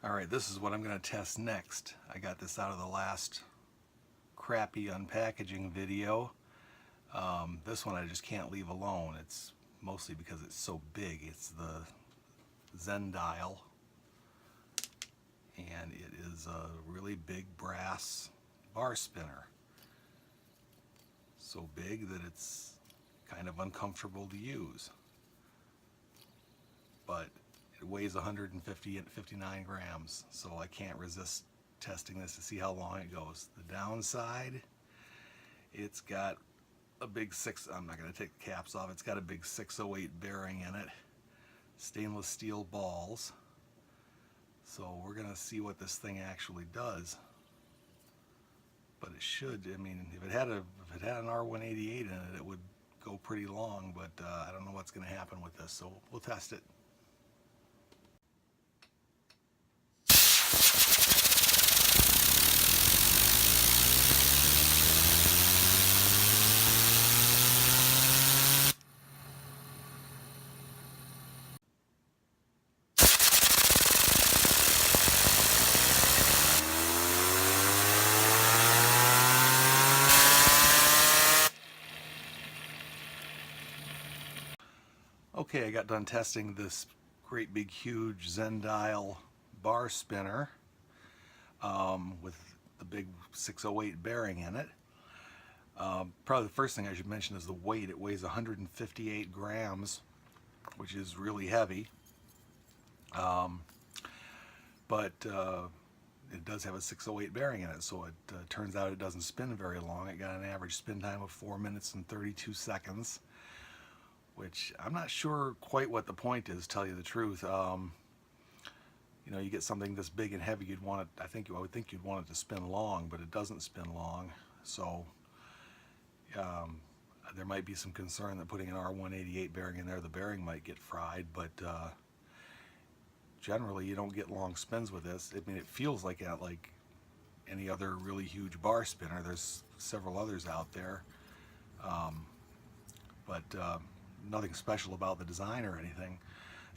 Alright, this is what I'm going to test next. I got this out of the last crappy unpackaging video. This one I just can't leave alone. It's mostly because it's so big. It's the ZENDIAL, and it is a really big brass bar spinner. So big that it's kind of uncomfortable to use. But it weighs 159 grams, so I can't resist testing this to see how long it goes. The downside, it's got a big I'm not going to take the caps off, it's got a big 608 bearing in it, stainless steel balls. So we're going to see what this thing actually does. But it should, I mean, if it had an R188 in it, it would go pretty long, but I don't know what's going to happen with this, so we'll test it. Okay, I got done testing this great big huge ZENDIAL bar spinner with the big 608 bearing in it. Probably the first thing I should mention is the weight. It weighs 158 grams, which is really heavy. But it does have a 608 bearing in it, so it turns out it doesn't spin very long. It got an average spin time of 4 minutes and 32 seconds. Which I'm not sure quite what the point is, to tell you the truth. You know, you get something this big and heavy, you'd want it, I would think you'd want it to spin long, but it doesn't spin long. So there might be some concern that putting an R188 bearing in there, the bearing might get fried, but generally you don't get long spins with this. I mean, it feels like any other really huge bar spinner. There's several others out there, but nothing special about the design or anything.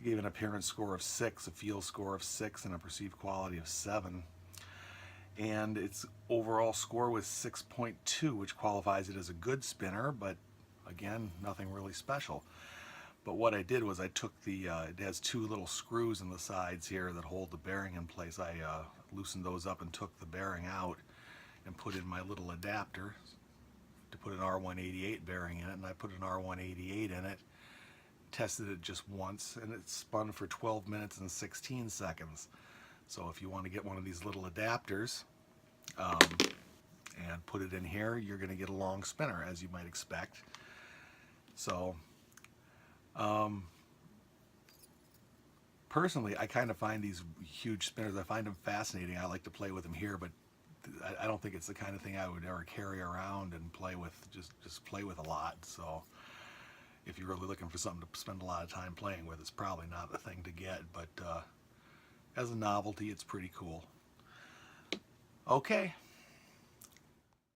I gave an appearance score of 6, a feel score of 6, and a perceived quality of 7. And its overall score was 6.2, which qualifies it as a good spinner, but again, nothing really special. But what I did was I took it has 2 little screws in the sides here that hold the bearing in place. I loosened those up and took the bearing out and put in my little adapter to put an R188 bearing in it, and I put an R188 in it, tested it just once, and it spun for 12 minutes and 16 seconds. So if you want to get one of these little adapters and put it in here, you're going to get a long spinner, as you might expect. So personally, I kind of find these huge spinners, I find them fascinating. I like to play with them here, but I don't think it's the kind of thing I would ever carry around and play with, just play with a lot. So if you're really looking for something to spend a lot of time playing with, it's probably not the thing to get, but as a novelty, it's pretty cool. Okay.